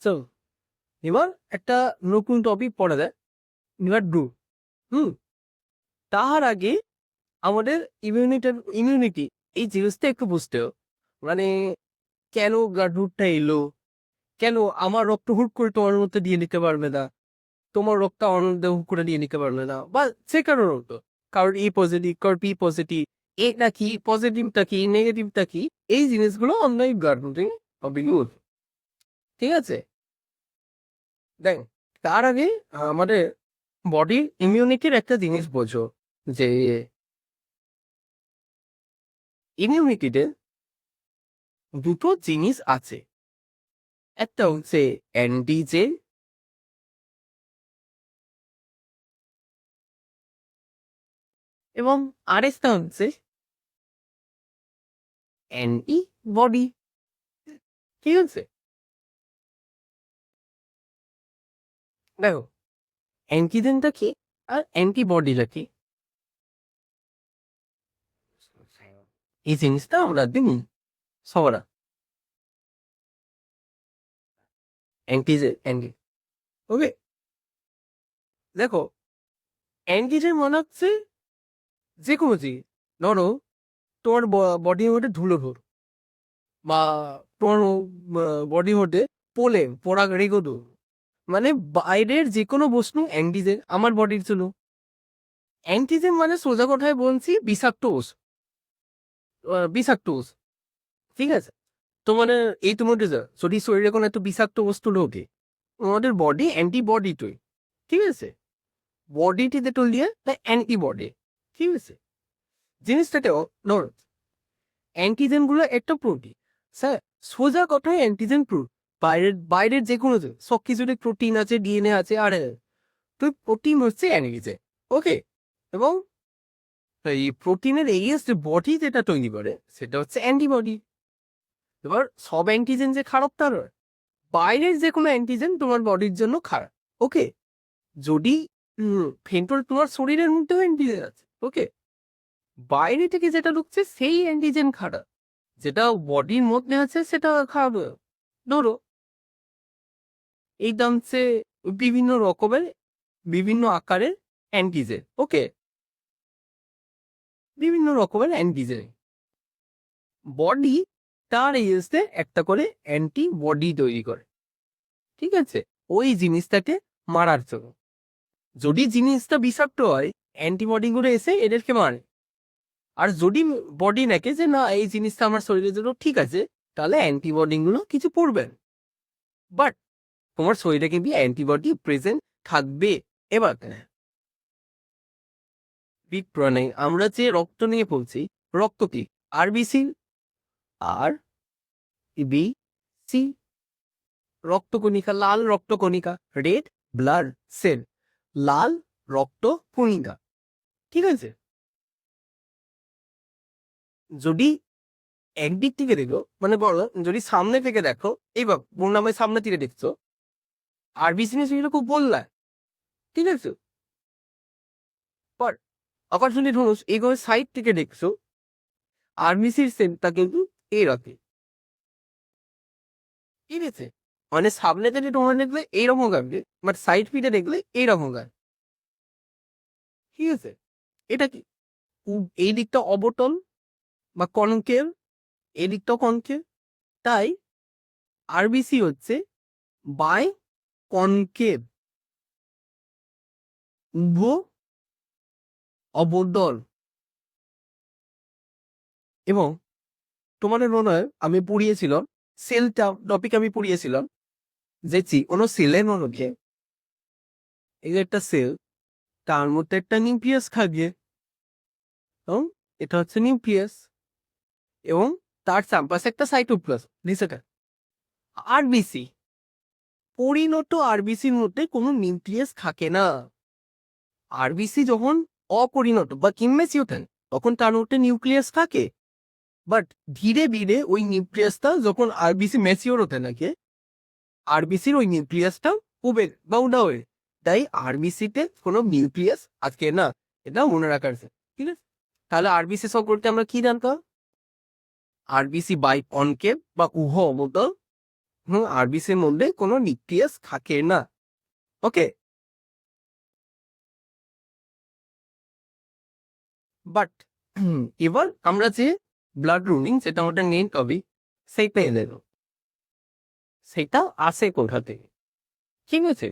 So এবার একটা নতুন টপিক পড়া যায়, এবার ডু। হুম তার আগে আমাদের ইমিউনিটি এই জিনিসটা একটু বুঝতে হবে। মানে কেন ব্লাড এলো, কেন আমার রক্ত হুট করে তোমার মধ্যে দিয়ে নিতে পারবে না, তোমার রক্ত আমার মধ্যে হুট করে দিয়ে নিতে পারবে না, বা যে কারো রক্ত, কারোর ই পজিটিভ, কারোর বি পজিটিভ, এটা কি পজিটিভটা কি নেগেটিভটা কি, এই জিনিসগুলো অনলাইন ব্লাড গ্রুপিং হবে ইউজ। ঠিক আছে, দেখ তার আগে আমাদের বডি ইমিউনিটির একটা জিনিস বোঝো, যে ইমিউনিটিতে দুটো জিনিস আছে। একটা হচ্ছে অ্যান্টিজেন, এবং আরেকটা হচ্ছে অ্যান্টিবডি। ঠিক আছে, দেখো অ্যান্টিজেনটা কি আর অ্যান্টিবডিটা কি, এই জিনিসটা আমরা দিন সবার অ্যান্টিজেন অ্যান্টি। ওকে, দেখো অ্যান্টিজেন মানে হচ্ছে যে কোনো জিনিস, ধরো তোমার বডির মধ্যে ধুলো ধরো, বা তোমার বডির মধ্যে পোলে পোড়া রেগো ধরো, মানে বাইরের যে কোনো বস্তু অ্যান্টিজেন আমার বডির জন্য। অ্যান্টিজেন মানে সোজা কথায় বলছি বিষাক্ত ওষ, বিষাক্ত ওষ। ঠিক আছে, তো মানে এই তোমার যদি শরীরে কোনো একটা বিষাক্ত বস্তু ঢোকে, আমাদের বডি অ্যান্টিবডি তৈরি। ঠিক আছে, বডিটি যেটা দিয়ে অ্যান্টিবডি। ঠিক আছে, জিনিসটাকেও ধর অ্যান্টিজেন গুলো একটা প্রোটিন, স্যার সোজা কথায় অ্যান্টিজেন প্রোটিন, বাইরের বাইরের যে কোনো সব কিছুতে প্রোটিন আছে, ডিএনএ আছে, আর তো প্রোটিন হচ্ছে অ্যান্টিজেন। ওকে, এবং এই প্রোটিনের এগেইনস্ট বডি যেটা তৈরি করে সেটা হচ্ছে অ্যান্টিবডি। এবার সব অ্যান্টিজেন যে খারাপ তার নয়, বাইরের যে কোনো অ্যান্টিজেন তোমার বডির জন্য খারাপ। ওকে, যদি ফেন্টল তোমার শরীরের মধ্যেও অ্যান্টিজেন আছে, ওকে, বাইরে থেকে যেটা ঢুকছে সেই অ্যান্টিজেন খারাপ, যেটা বডির মধ্যে আছে সেটা খারাপ নয়। ধরো এইটা হচ্ছে বিভিন্ন রকমের বিভিন্ন আকারের অ্যান্টিজেন। ওকে, বিভিন্ন রকমের অ্যান্টিজেন, বডি তার এগেইনস্টে একটা করে অ্যান্টিবডি তৈরি করে। ঠিক আছে, ওই জিনিসটাকে মারার জন্য। যদি জিনিসটা বিষাক্ত হয়, অ্যান্টিবডি গুলো এসে এদেরকে মারে। আর যদি বডি নাকে যে না এই জিনিসটা আমার শরীরের জন্য ঠিক আছে, তাহলে অ্যান্টিবডি গুলো কিছু পড়বে না। বাট তোমার শরীরে কিন্তু অ্যান্টিবডি প্রেজেন্ট থাকবে। এবার বিপ্রণয় আমরা যে রক্ত নিয়ে বলছি, রক্ত কি? আরবিসি, আর বি সি, রক্তকণিকা, লাল রক্তকণিকা, রেড ব্লাড সেল, লাল রক্ত কণিকা। ঠিক আছে, যদি একদিক থেকে দেখো, মানে বলো যদি সামনে থেকে দেখো, এইবার বললাম সামনে থেকে দেখছো আরবিসি নিয়ে সেটা খুব বললা, ঠিক আছে, বাট আবার যদি ধরো এগো সাইড থেকে দেখছো, আরবিসির সেলটা কিন্তু এরকম। ঠিক আছে, মানে সামনে থেকে তোমার দেখলে এইরকম গাবে, বাট সাইড ফিটে দেখলে এইরকম গাবে। ঠিক আছে, এটা কি এই দিকটা অবটল বা কনকেভ, এই দিকটা কনকেভ, তাই আরবিসি হচ্ছে বাই কনকেভ, উভ অবদল। এবং তোমাদের মনে হয় আমি পড়িয়েছিলাম সেলটা টপিক, আমি পড়িয়েছিলাম যে কোনো সেলের মধ্যে এই যে একটা সেল, তার মধ্যে একটা নিউক্লিয়াস থাকবে, এবং এটা হচ্ছে নিউক্লিয়াস, এবং তার চারপাশে একটা সাইটোপ্লাজম নিচেটা আরবিসি। পরিণত আরবিসির মধ্যে কোনো নিউক্লিয়াস থাকে না। আরবিসি যখন অপরিণত বা ইম্যাচিওর থাকে তখন তার মধ্যে নিউক্লিয়াস থাকে, বাট ধীরে ধীরে ওই নিউক্লিয়াসটা যখন আরবিসি ম্যাচিওর হতে থাকে, আরবিসির ওই নিউক্লিয়াসটা কমে বা উডা হয়ে, তাই আরবিসিতে কোনো নিউক্লিয়াস আজকে না, এটা মনে রাখার আছে। ঠিক আছে, তাহলে আরবিসি সব করতে আমরা কি জানতাম? আরবিসি বাই কনকেভ বা উহ অবতল, আরবিসির মধ্যে কোনো নিউক্লিয়াস থাকে না। ওকে, বাট এবার আমরা যে ব্লাড রুলিং, যেটা আমাদের মেন টপিক, সেইটা এনে দেব। সেটা আসে কোথা থেকে, ঠিক আছে?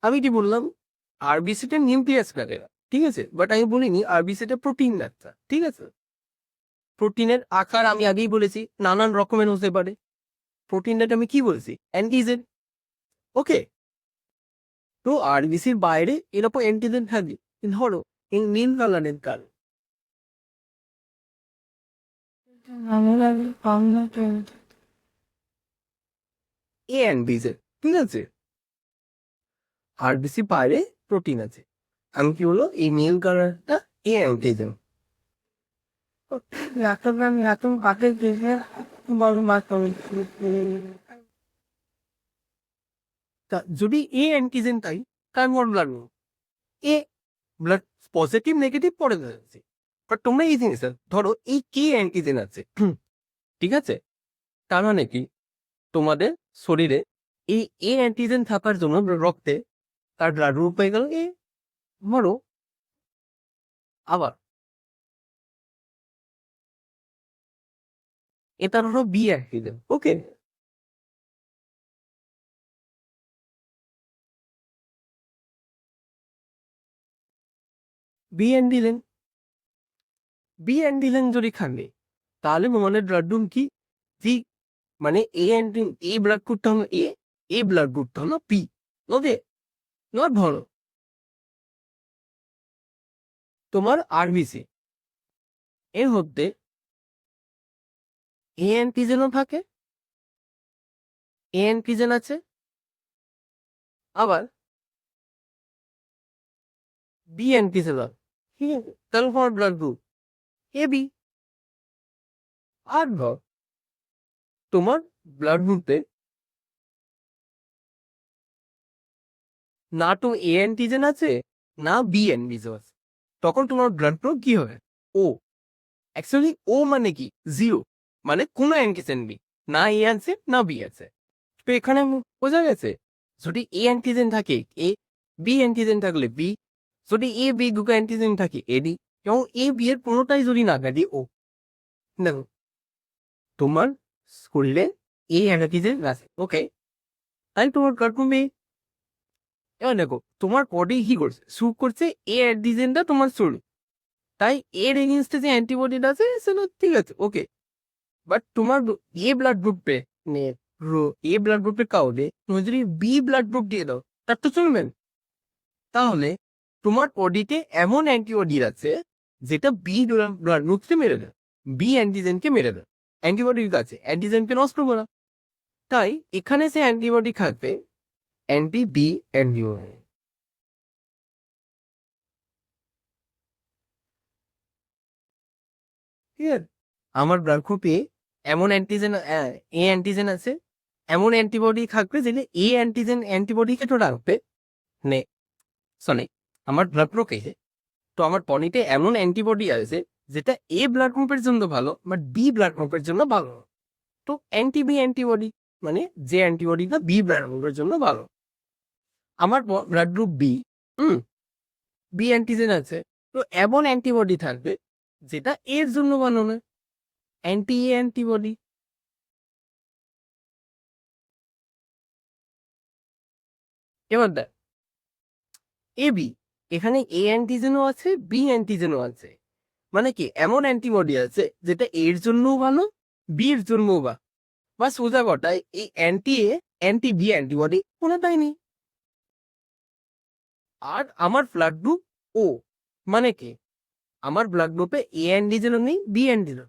আমি কি বললাম, আরবিসিটা নিউক্লিয়াস থাকে না, ঠিক আছে, বাট আমি বলিনি আরবিসিটা প্রোটিন একটা, ঠিক আছে? প্রোটিনের আকার আমি আগেই বলেছি নানান রকমের হতে পারে। প্রোটিনটা আমি কি বলছি, অ্যান্টিজেন। ওকে, তো আরবিসির বাইরে এরকম অ্যান্টিজেন থাকে, ধরো এই নীল কালারের কাল, এ অ্যান্টিজেন, ঠিক আছে? আরবিসি বাইরে প্রোটিন আছে, আমি কি বলবো এই নীল কালারটা এ অ্যান্টিজেন। যদি এ অ্যান্টিজেন তাই তার মোট ব্লাড এ ব্লাড পজিটিভ নেগেটিভ পরে যাচ্ছে, বাট তোমরা এই জিনিসটা ধরো এই কে অ্যান্টিজেন আছে, ঠিক আছে? তার মানে কি তোমাদের শরীরে এই এ অ্যান্টিজেন থাকার জন্য রক্তে তার ব্লাড গ্রুপ হয়ে গেল এ। ধরো আবার এটা হলো বি অ্যান্টিজেন। ওকে, বি অ্যান্টিজেন, বি অ্যান্টিজেন যদি খাবে তাহলে তোমাদের ব্লাড গ্রুপ কি, জি, মানে এ অ্যান্টি এ ব্লাড গ্রুপটা হলো এ, এ ব্লাড গ্রুপটা হলো পি। ওকে, এবার ধরো তোমার আরবিসি এর মধ্যে এ অ্যান্টিজেনও থাকে, এ অ্যান্টিজেন আছে, আবার বি অ্যান্টিজেন আছে, ঠিক আছে? তাহলে তোমার ব্লাড গ্রুপ এ বি। আর ধর তোমার ব্লাড গ্রুপে না তো এ অ্যান্টিজেন আছে না বি অ্যান্টিজেন আছে, তখন তোমার ব্লাড গ্রুপ কি হবে, ও। অ্যাকচুয়ালি ও মানে কি, জিরো, মানে কোনো অ্যান্টিজেন বি, না এ আছে না বি আছে। তো এখানে বোঝা গেছে, যদি এ অ্যান্টিজেন থাকে এ, বি অ্যান্টিজেন থাকলে বি, যদি এ বি দুটো অ্যান্টিজেন থাকে এ ডি, এবং এ বি এর কোনোটাই যদি না থাকে ও। দেখো তোমার শরীরে এ অ্যান্টিজেন আছে, ওকে, তাই তোমার কার্টুনে, এবার দেখো তোমার বডি কি করছে, শুট করছে এ অ্যান্টিজেনটা তোমার শরীর, তাই এর এগেনস্টে যে অ্যান্টিবডিটা আছে সেটা ঠিক আছে, ওকে। বাট তোমার এ ব্লাড গ্রুপে এ ব্লাড গ্রুপে কাউকে তুমি যদি বি ব্লাড গ্রুপ দিয়ে দাও তার তো চলবে না। তাহলে তোমার বডিতে এমন অ্যান্টিবডি আছে যেটা বি ব্লাড গ্রুপকে মেরে দেয়, বি অ্যান্টিজেনকে মেরে দেয়। অ্যান্টিবডি আছে অ্যান্টিজেনকে নষ্ট করা, তাই এখানে সে অ্যান্টিবডি থাকবে অ্যান্টি বি অ্যান্টিবডি। ঠিক আছে, আমার ব্লাড গ্রুপে এমন অ্যান্টিজেন এ অ্যান্টিজেন আছে, এমন অ্যান্টিবডি থাকবে যেটা এ অ্যান্টিজেন অ্যান্টিবডিকে তো রাখবে, মানে সরি আমার ব্লাড গ্রুপে, তো আমার বডিতে এমন অ্যান্টিবডি আছে যেটা এ ব্লাড গ্রুপের জন্য ভালো বাট বি ব্লাড গ্রুপের জন্য ভালো না। তো অ্যান্টি বি অ্যান্টিবডি মানে যে অ্যান্টিবডিটা বি ব্লাড গ্রুপের জন্য ভালো। আমার ব্লাড গ্রুপ বি, হুম, বি অ্যান্টিজেন আছে, তো এমন অ্যান্টিবডি থাকবে যেটা এর জন্য ভালো নয়, অ্যান্টি এ অ্যান্টিবডি। এবার দেখ এ বি, এখানে এ অ্যান্টিজেনও আছে বি অ্যান্টিজেনও আছে, মানে কি এমন অ্যান্টিবডি আছে যেটা এর জন্যও ভালো বি এর জন্যও ভালো, বা সোজা কথায় এই anti A anti B antibody কোনোটাই নেই। আর আমার ব্লাড গ্রুপ ও, মানে কি আমার ব্লাড গ্রুপে এ অ্যান্টিজেনও নেই বি অ্যান্টিজেন।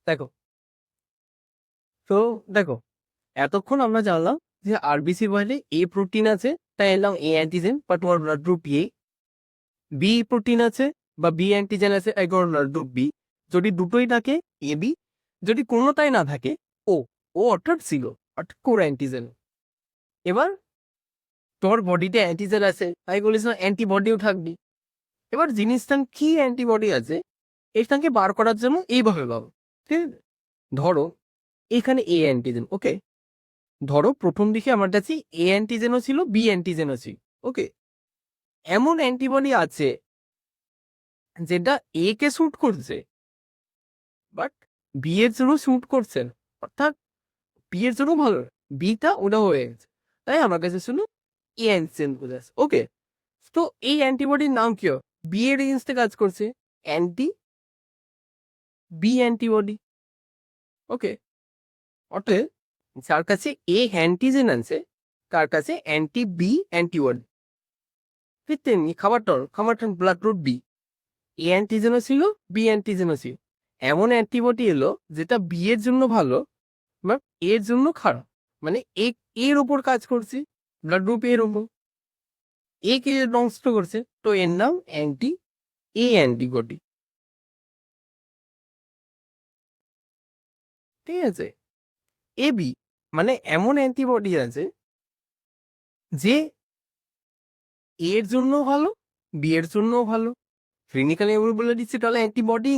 দেখো, তো দেখো এতক্ষণ আমরা জানলাম যে আরবিসি বাইরে এ প্রোটিন আছে, তাই এলাম এ অ্যান্টিজেন বা তোমার blood group A, B protein আছে বা বি অ্যান্টিজেন আছে তোমার ব্লাড গ্রুপ বি, যদি দুটোই থাকে এ বি, যদি কোনোটাই না থাকে ও, ও অর্থাৎ জিরো, অর্থাৎ কোর অ্যান্টিজেন। এবার তোর বডিতে অ্যান্টিজেন আছে তাই বলিস না অ্যান্টিবডিও থাকবি, এবার জিনিসটার কি অ্যান্টিবডি আছে এটাকে বার করার জন্য এইভাবে পাবো, ঠিক আছে? ধরো এখানে এ অ্যান্টিজেন, ওকে, ধরো প্রথম দিকে আমার কাছে এ অ্যান্টিজেনও ছিল, বি অ্যান্টিজেনও ছিল, ওকে, এমন অ্যান্টিবডি আছে যেটা এ কে শুট করছে বাট বি এর জন্য শুট করছে না, অর্থাৎ বি এর জন্য ভালো, বিটা ওটা হয়ে গেছে, তাই আমার কাছে শুধু এ অ্যান্টিজেন বোঝাচ্ছে, ওকে। তো এই অ্যান্টিবডির নাম কি? বি এর এগেইনস্টে কাজ করছে, অ্যান্টি বি অ্যান্টিবডি, ওকে। অতএব যার কাছে এ অ্যান্টিজেন আছে তার কাছে অ্যান্টি বি অ্যান্টিবডি, ঠিক তেমনি খাবারটার ব্লাড গ্রুপ বি, এ অ্যান্টিজেনও ছিল, বি অ্যান্টিজেনও ছিল, এমন অ্যান্টিবডি এলো যেটা বি এর জন্য ভালো বা এর জন্য খারাপ, মানে এর ওপর কাজ করছে, ব্লাড গ্রুপ এর ওপর, এ কে নষ্ট করছে, তো এর নাম অ্যান্টি এ অ্যান্টিবডি, ঠিক আছে? এ বি মানে এমন অ্যান্টিবডি আছে যে এর জন্য ভালো, বি এর জন্য ভালো, ক্লিনিক্যালি আমি বলে দিচ্ছি তাহলে অ্যান্টিবডি,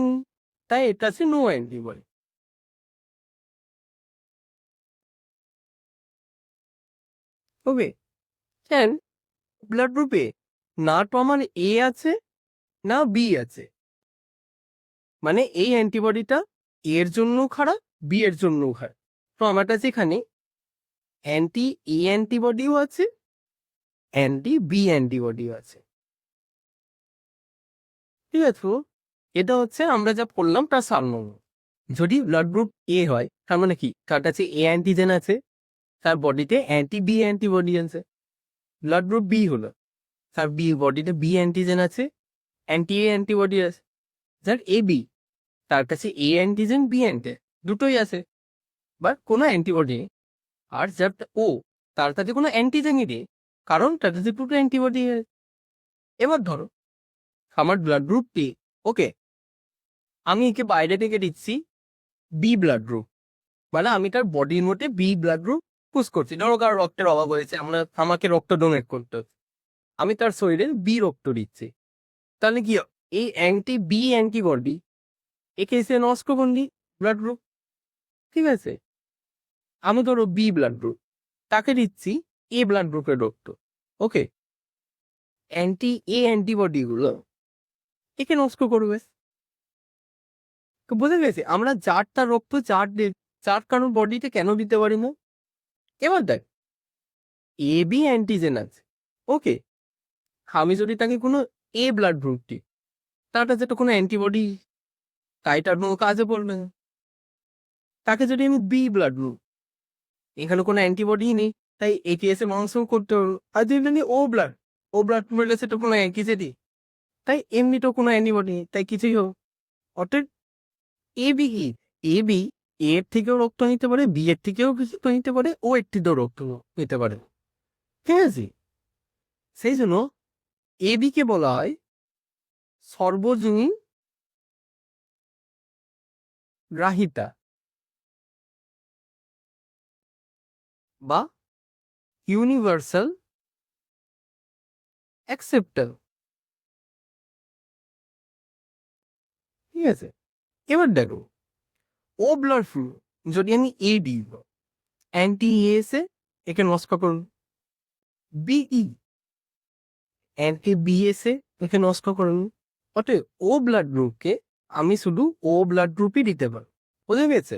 তাই এটা আছে নো অ্যান্টিবডি, ওকে। কেন? ব্লাড গ্রুপে না তো আমার এ আছে না বি আছে, মানে এই অ্যান্টিবডিটা এর জন্য খারাপ, বি এর জন্য খারাপ, তো আমার কাছে এখানে অ্যান্টি এ অ্যান্টিবডিও আছে, অ্যান্টি বি অ্যান্টিবডিও আছে, ঠিক আছে? তো এটা হচ্ছে আমরা যা পড়লাম তার সারমর্ম। যদি ব্লাড গ্রুপ এ হয় তার মানে কি, তার কাছে এ অ্যান্টিজেন আছে, তার বডিতে অ্যান্টি বি অ্যান্টিবডি আছে। ব্লাড গ্রুপ বি হলো, তার বি বডিতে বি অ্যান্টিজেন আছে, অ্যান্টি এ অ্যান্টিবডি আছে। যার এ বি, তার কাছে এ অ্যান্টিজেন বি অ্যান্টি দুটোই আছে বাট কোনো অ্যান্টিবডি নেই। আর যার ও, তার কাছে কোনো অ্যান্টিজেনই নেই, কারণ তার কাছে দুটো অ্যান্টিবডি। এবার ধরো আমার ব্লাড গ্রুপ বি, ওকে, আমি একে বাইরে থেকে দিচ্ছি বি ব্লাড গ্রুপ, মানে আমি তার বডির মধ্যে বি ব্লাড গ্রুপ পুশ করছি। ধরো কারো রক্তের অভাব হয়েছে, আমাকে রক্ত ডোনেট করতে হচ্ছে, আমি তার শরীরে বি রক্ত দিচ্ছি, তাহলে কি এই অ্যান্টি বি অ্যান্টিবডি একে এসে নষ্ট করলি ব্লাড গ্রুপ, ঠিক আছে? আমি ধরো বি ব্লাড গ্রুপ, তাকে দিচ্ছি এ ব্লাড গ্রুপের রক্ত, ওকে, অ্যান্টি এ অ্যান্টিবডি গুলো একে নষ্ট করবে। তো বুঝে গেছি আমরা যারটা রক্ত চার কারণ বডিতে কেন দিতে পারি না। এবার দেখ এ বি অ্যান্টিজেন আছে, ওকে, আমি যদি তাকে কোনো এ ব্লাড গ্রুপ দিই তার কাছে তো কোনো অ্যান্টিবডি, তাই তার কোনো কাজে পড়বে না। তাকে যদি আমি বি ব্লাড গ্রুপ, এখানে কোনো অ্যান্টিবডি নেই, তাই এটিএস এ মাংস করতে হবে। আর যদি আমি ও ব্লাড গ্রুপের কাছে তো কোনো অ্যান্টিজেডি, তাই এমনি তো কোনো অ্যান্টিবডি নেই, তাই কিছুই হোক। অর্থাৎ এ বি কি, এ বি এর থেকেও রক্ত নিতে পারে, বি এর থেকেও রক্ত নিতে পারে, ও এর থেকেও রক্ত নিতে পারে, ঠিক আছে? সেই জন্য এ বি কে বলা হয় সর্বজনীন গ্রাহিতা বা ইউনিভার্সাল অ্যাকসেপ্টার, ঠিক আছে? এবার দেখো ও ব্লাড ফ্লু যদি আমি এ দিই, অ্যান্টি এসে একে নষ্ট করুন, বিই অ্যান্টি বিএসএ একে নষ্ট করুন, অতএব ও ব্লাড গ্রুপকে আমি শুধু ও ব্লাড গ্রুপই দিতে পারি, বুঝে গেছে?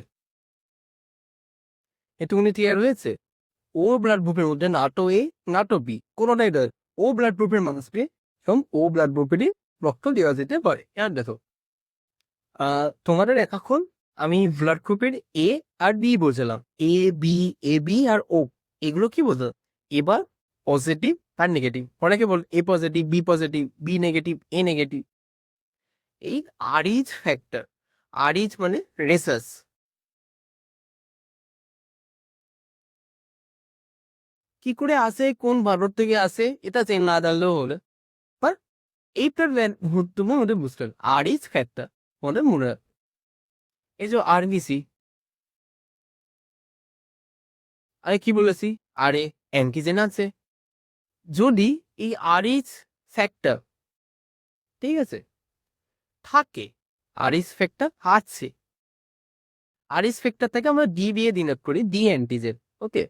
এটুকুনি ক্লিয়ার হয়েছে? ও ব্লাড গ্রুপের মধ্যে নাটো এ নাটো বি কোনোটাই নয়, ও ব্লাড গ্রুপের মানুষকে এবং ও ব্লাড গ্রুপেরই রক্ত দেওয়া যেতে পারে। এবার দেখো তোমাদের এখন আমি ব্লাড গ্রুপের এ আর বি বোঝালাম, এ বি আর ও, এগুলো কি বোঝা? এবার পজিটিভ আর নেগেটিভ, অনেকে বল A positive B negative A negative. এই আরইচ ফ্যাক্টর, আরইচ মানে রেসাস, কি করে আসে, কোন ভারত থেকে আসে এটা চেন না জানলেও হলে, বাট এইটা তুমি ওদের বুঝতে হবে আরইচ ফ্যাক্টর, ওদের মনে রাখ। এই যে আরবিসি, আরে কি বলেছি, আরে অ্যান্টিজেন আছে, যদি এই আরইচ ফ্যাক্টর ঠিক আছে, থাকে, আরিস ফ্যাক্টর আছে, আরিস ফ্যাক্টর থেকে আমরা ডি দিয়ে ডিনোট করি, ডি অ্যান্টিজেন। ওকে,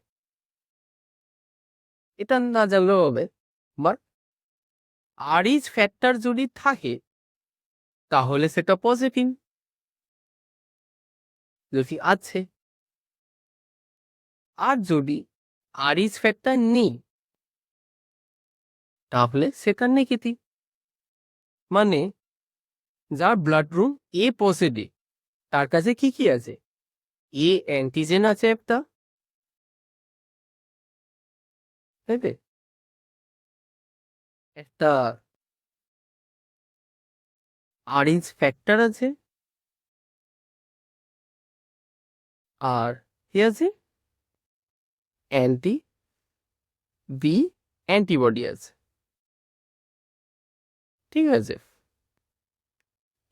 এটা না জানলেও হবে, বাট আরিস ফ্যাক্টর যদি থাকে তাহলে সেটা পজিটিভ, যদি আছে। আর যদি আরিস ফ্যাক্টর নেই তাহলে সেটা নেগেটিভ। মানে যার ব্লাড গ্রুপ এ পজিটিভ তার কাছে কি কি আছে, এ অ্যান্টিজেন আছে একটা, তাই একটা আরিস ফ্যাক্টর আছে, আর কি আছে, অ্যান্টি বি অ্যান্টিবডি আছে। ঠিক আছে,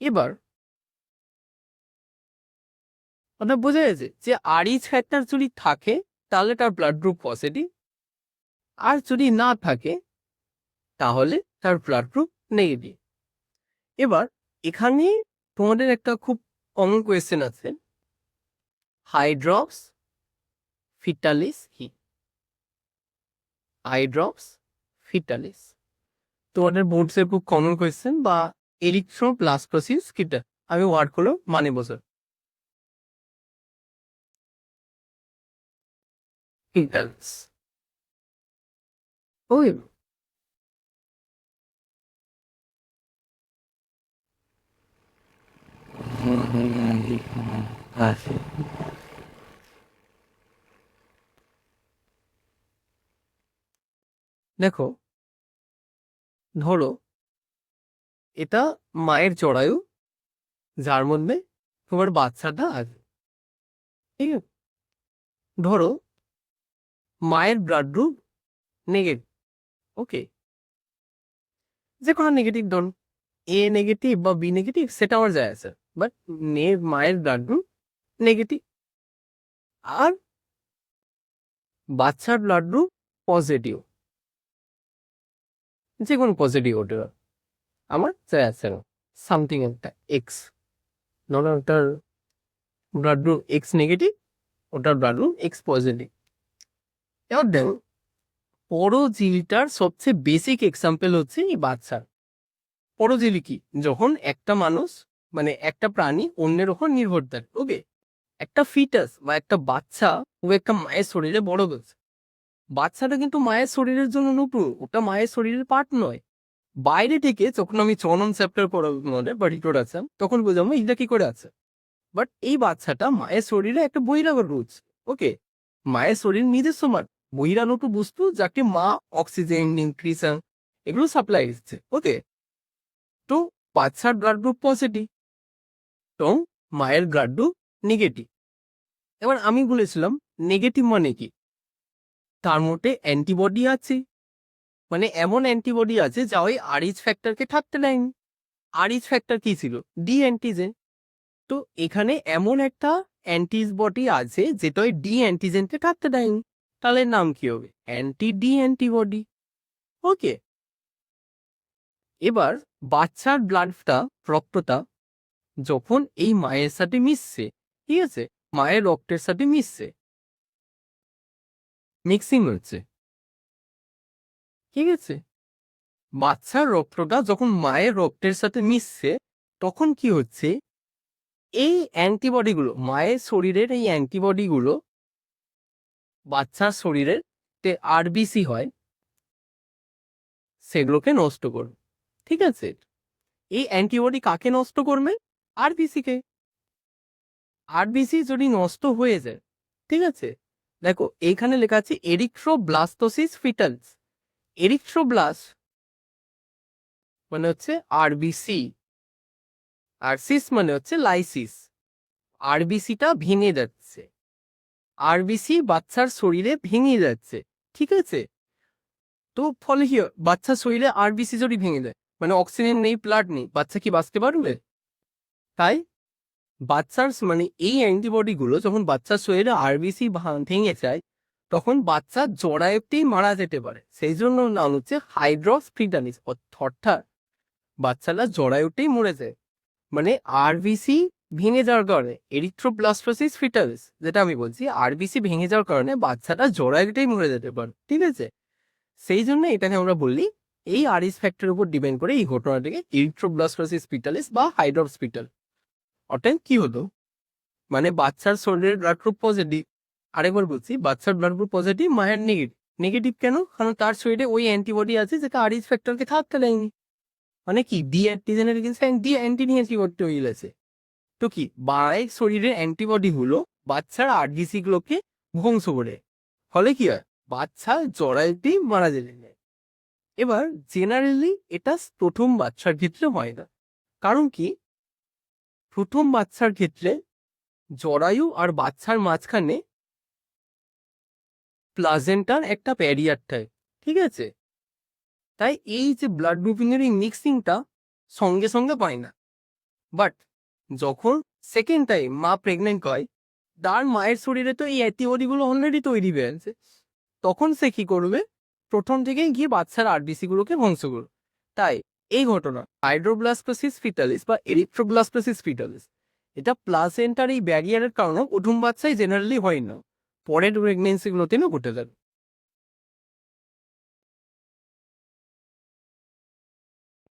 এবার ওটা বোঝা গেছে যে আরিস ফ্যাক্টর যদি থাকে তাহলে তার ব্লাড গ্রুপ পজিটিভ, আর যদি না থাকে তাহলে তার ব্লাড গ্রুপ নেগেটিভ। এবার এখানে তোমাদের একটা খুব কমন কোয়েশ্চেন আছে, হাইড্রক্স ফিটালিস কি, হাইড্রক্স ফিটালিস তোমাদের বোর্ডসের খুব কমন কোয়েশ্চেন, বা এরিথ্রোপ্লাস্টোসিস কিটা, আমি ওয়ার্ড করলো মানে বোঝো, ফিটালিস। ওই দেখো, ধরো এটা মায়ের জরায়ু যার মধ্যে তোমার বাচ্চাটা আছে, ঠিক আছে, ধরো মায়ের ব্লাড গ্রুপ নেগেটিভ, ওকে, যে কোনো নেগেটিভ ধরুন, এ নেগেটিভ বা বি নেগেটিভ সেটা আমার যায় আছে, বাট মায়ের ব্লাড গ্রুপ নেগেটিভ, আর বাচ্চার ব্লাড গ্রুপ পজিটিভ, যে কোনো পজিটিভ হতে পারে, আমার যায় আছে না, সামথিং একটা এক্স, ধরো ওটার ব্লাড গ্রুপ এক্স নেগেটিভ, ওটার ব্লাড গ্রুপ এক্স পজিটিভ। এবার দেখো পরজীবিটার সবচেয়ে বেসিক এক্সাম্পল হচ্ছে এই বাচ্চার। পরজীবী কি, যখন একটা মানুষ মানে একটা প্রাণী অন্যের ওপর নির্ভর থাকে, ওকে, একটা ফিটাস বা একটা বাচ্চা ও একটা মায়ের শরীরে বড় হচ্ছে, বাচ্চাটা কিন্তু মায়ের শরীরের জন্য নতুন, ওটা মায়ের শরীরের পার্ট নয়। বাইরে থেকে যখন আমি 6 নং চ্যাপ্টার পড়াবো বা রিপ্রোডাকশন, তখন বুঝাবো এটা কি করে আছে, বাট এই বাচ্চাটা মায়ের শরীরে একটা বহিরাগত রয়েছে, ওকে, মায়ের শরীর নিজস্ব বহিরাগত বস্তু যাকে মা অক্সিজেন নিউট্রিশন এগুলো সাপ্লাই দিচ্ছে, ওকে, তো বাচ্চার ব্লাড গ্রুপ পজিটিভ, তো মায়ের ব্লাড গ্রুপ নেগেটিভ। এবার আমি বলেছিলাম নেগেটিভ মানে কি, তার মধ্যে অ্যান্টিবডি আছে, মানে এমন অ্যান্টিবডি আছে যা ওই আরএইচ ফ্যাক্টরকে থাকতে দেয়নি। আরএইচ ফ্যাক্টর কি ছিল, ডি অ্যান্টিজেন, তো এখানে এমন একটা অ্যান্টিবডি আছে যেটা ওই ডি অ্যান্টিজেনকে থাকতে দেয়নি, তাহলে নাম কি হবে, অ্যান্টি ডি অ্যান্টিবডি। ওকে, এবার বাচ্চার ব্লাডটা, রক্তটা যখন এই মায়ের সাথে মিশছে, ঠিক আছে, মায়ের রক্তের সাথে মিশছে, মিক্সিং হচ্ছে, ঠিক আছে, বাচ্চার রক্তটা যখন মায়ের রক্তের সাথে মিশছে তখন কি হচ্ছে, এই অ্যান্টিবডিগুলো মায়ের শরীরের এই অ্যান্টিবডিগুলো বাচ্চার শরীরের আরবিসি হয় সেগুলোকে নষ্ট করবে, ঠিক আছে, এই অ্যান্টিবডি কাকে নষ্ট করবে, আরবিসি কে। আরবিসি যদি নষ্ট হয়ে যায়, ঠিক আছে, দেখো এইখানে লেখা আছে এরিথ্রোব্লাস্টোসিস ফিটালস, এরিথ্রোব্লাস্ট মানে হচ্ছে আরবিসি, আর সিস মানে হচ্ছে লাইসিস, আরবিসিটা ভেঙে যাচ্ছে, আরবিসি বাচ্চার শরীরে ভেঙে যাচ্ছে, ঠিক আছে, তো ফলে কি বাচ্চার শরীরে আরবিসি যদি ভেঙে যায় মানে অক্সিজেন নেই, ব্লাড নেই, বাচ্চা কি বাঁচতে পারবে, তাই বাচ্চার মানে এই অ্যান্টিবডি গুলো যখন বাচ্চার শরীরে আরবিসি ভেঙে যায় তখন বাচ্চা জরায়ুতেই মারা যেতে পারে, সেই জন্য নাম হচ্ছে হাইড্রক্স ফিটালিস, অর্থাৎ বাচ্চারা জরায়ুতেই মরে যায়। মানে আরবিসি ভেঙে যাওয়ার কারণে, এরিথ্রোব্লাস্টোসিস ফিটালিস যেটা আমি বলছি, আরবিসি ভেঙে যাওয়ার কারণে বাচ্চাটা জরায়ুতেই মরে যেতে পারে, ঠিক আছে? সেই জন্য এটাকে আমরা বলি এই আরইস ফ্যাক্টরের উপর ডিপেন্ড করে এই ঘটনাটাকে এরিথ্রোব্লাস্টোসিস ফিটালিস বা হাইড্রোপসপিটাল। অর্থাৎ কি হলো, মানে বাচ্চার শরীরের ব্লাড গ্রুপ পজিটিভ, আরেকবার বলছি, বাচ্চার ব্লাড গ্রুপ পজিটিভ, মায়ের নেগেটিভ। নেগেটিভ কেন? কারণ তার শরীরে ওই অ্যান্টিবডি আছে যেটা আরইস ফ্যাক্টরকে থাকতে দেয়নি। মানে কি, D অ্যান্টিজেনের against D antonym antibody তৈরি হয়েছে। তো কি, মায়ের শরীরের অ্যান্টিবডি হলো বাচ্চার আরবিসি গুলোকে ধ্বংস করে, ফলে কি হয়, বাচ্চা জরায়ুতেই মারা যেতে যায়। এবার জেনারেলি এটা প্রথম বাচ্চার ক্ষেত্রে হয় না। কারণ কি, প্রথম বাচ্চার ক্ষেত্রে জরায়ু আর বাচ্চার মাঝখানে প্লাজেন্টার একটা ব্যারিয়ার থাকে, ঠিক আছে? তাই এই যে ব্লাড গ্রুপিং এর এই মিক্সিংটা সঙ্গে সঙ্গে পায় না। বাট যখন সেকেন্ড টাইম মা প্রেগনেন্ট হয়, তার মায়ের শরীরে তো এই অ্যান্টিবডিগুলো অলরেডি তৈরি হয়ে আছে, তখন সে কি করবে, প্রথম থেকেই গিয়ে বাচ্চার আরবিসি গুলোকে ধ্বংস করবে। তাই এই ঘটনা হাইড্রোব্লাস্টোসিস ফিটালিস বা এরিথ্রোব্লাস্টোসিস ফিটালিস, এটা প্লাসেন্টার এই ব্যারিয়ারের কারণে প্রথম বাচ্চাই জেনারেলি হয় না, পরের প্রেগনেন্সি গুলোতে না ঘটে যাবে।